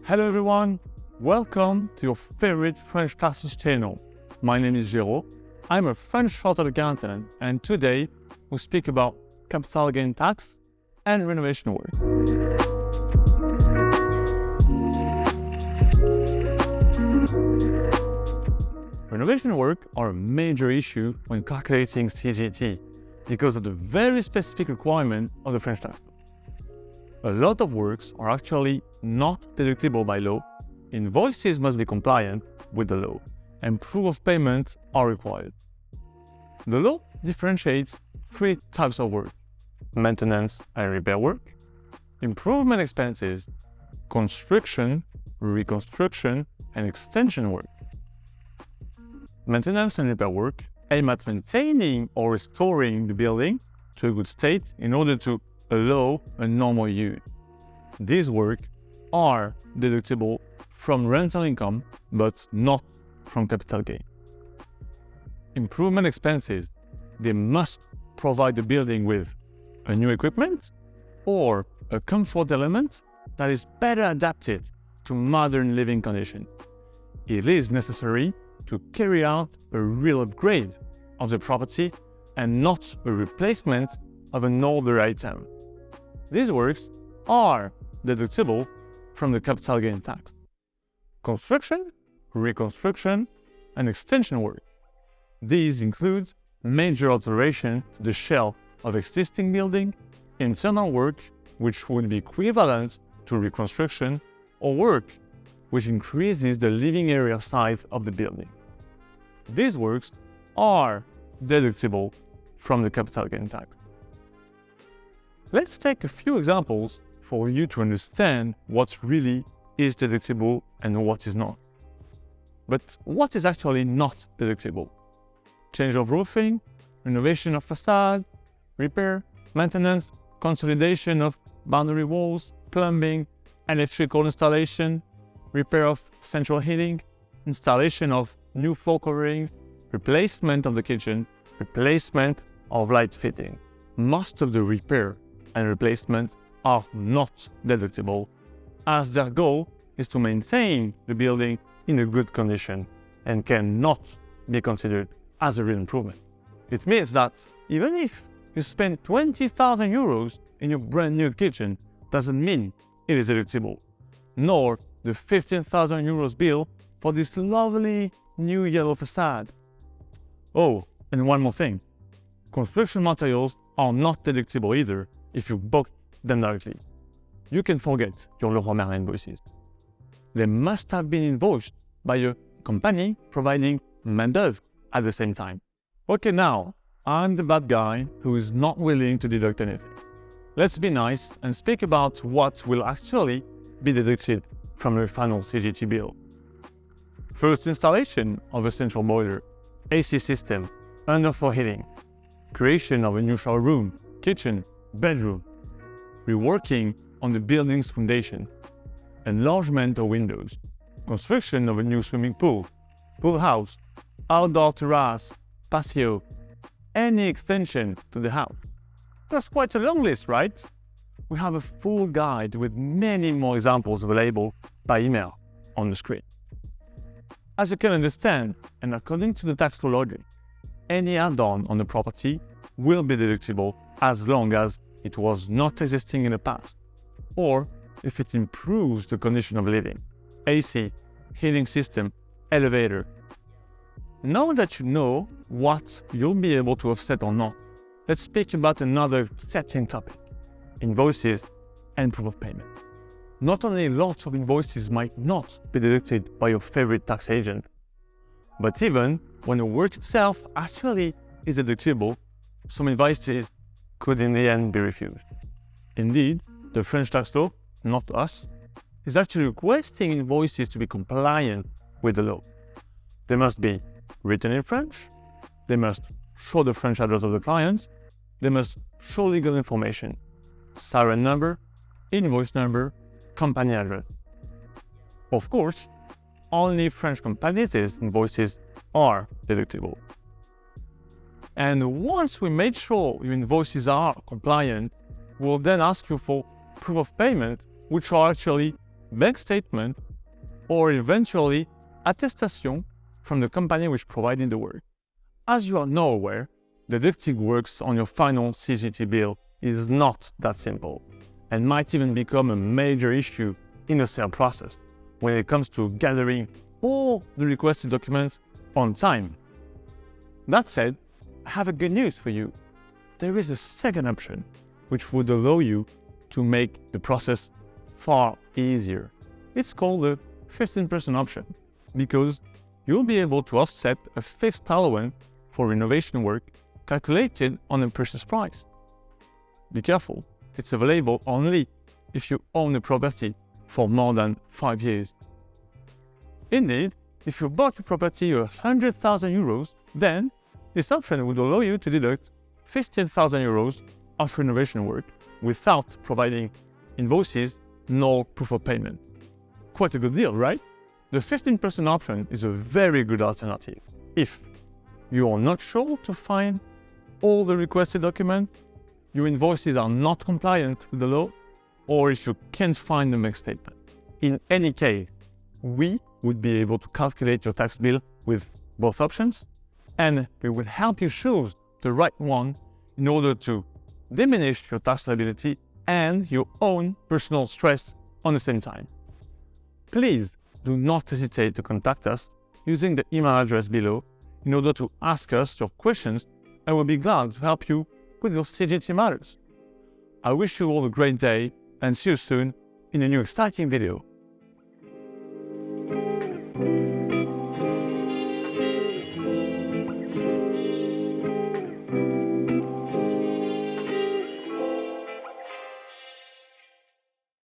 Hello everyone, welcome to your favorite French classes channel. My name is Géraud, I'm a French chartered accountant, and today we'll speak about capital gain tax and renovation work. Renovation work are a major issue when calculating CGT because of the very specific requirement of the French tax. A lot of works are actually not deductible by law, invoices must be compliant with the law, and proof of payment are required. The law differentiates three types of work: maintenance and repair work, improvement expenses, construction, reconstruction, and extension work. Maintenance and repair work aim at maintaining or restoring the building to a good state in order to allow a normal use. These work are deductible from rental income, but not from capital gain. Improvement expenses, they must provide the building with a new equipment or a comfort element that is better adapted to modern living conditions. It is necessary to carry out a real upgrade of the property and not a replacement of an older item. These works are deductible from the capital gain tax. Construction, reconstruction, and extension work. These include major alteration to the shell of existing building, internal work which would be equivalent to reconstruction, or work which increases the living area size of the building. These works are deductible from the capital gain tax. Let's take a few examples for you to understand what really is deductible and what is not. But what is actually not deductible? Change of roofing, renovation of facade, repair, maintenance, consolidation of boundary walls, plumbing, electrical installation, repair of central heating, installation of new floor covering, replacement of the kitchen, replacement of light fitting. Most of the repair and replacement are not deductible, as their goal is to maintain the building in a good condition and cannot be considered as a real improvement. It means that even if you spend 20,000 euros in your brand new kitchen, doesn't mean it is deductible, nor the 15,000 euros bill for this lovely new yellow facade. Oh, and one more thing. Construction materials are not deductible either if you book them directly. You can forget your Leroy Merlin invoices. They must have been invoiced by a company providing main-d'œuvre at the same time. Okay, now, I'm the bad guy who is not willing to deduct anything. Let's be nice and speak about what will actually be deducted from your final CGT bill. First, installation of a central boiler, AC system, underfloor heating, creation of a new shower room, kitchen, bedroom, reworking on the building's foundation, enlargement of windows, construction of a new swimming pool, pool house, outdoor terrace, patio, any extension to the house. That's quite a long list, right? We have a full guide with many more examples available by email on the screen. As you can understand, and according to the tax law logic, any add-on on the property will be deductible as long as it was not existing in the past, or if it improves the condition of living, AC, heating system, elevator. Now that you know what you'll be able to offset or not, let's speak about another setting topic: invoices and proof of payment. Not only lots of invoices might not be deducted by your favorite tax agent, but even when the work itself actually is deductible, some invoices could in the end be refused. Indeed, the French tax law, not us, is actually requesting invoices to be compliant with the law. They must be written in French, they must show the French address of the client, they must show legal information, siren number, invoice number, company address. Of course, only French companies' invoices are deductible. And once we made sure your invoices are compliant, we'll then ask you for proof of payment, which are actually bank statement, or eventually attestation from the company which provided the work. As you are now aware, deducting works on your final CGT bill is not that simple and might even become a major issue in the sale process when it comes to gathering all the requested documents on time. That said, I have a good news for you. There is a second option which would allow you to make the process far easier. It's called the 15% option because you'll be able to offset a fixed allowance for renovation work calculated on the purchase price. Be careful, it's available only if you own the property for more than 5 years. Indeed, if you bought your property 100,000 euros, then this option would allow you to deduct 15,000 euros of renovation work without providing invoices nor proof of payment. Quite a good deal, right? The 15% option is a very good alternative if you are not sure to find all the requested documents, your invoices are not compliant with the law, or if you can't find the bank statement. In any case, we would be able to calculate your tax bill with both options, and we will help you choose the right one in order to diminish your tax liability and your own personal stress on the same time. Please do not hesitate to contact us using the email address below in order to ask us your questions, and we'll be glad to help you with your CGT matters. I wish you all a great day and see you soon in a new exciting video.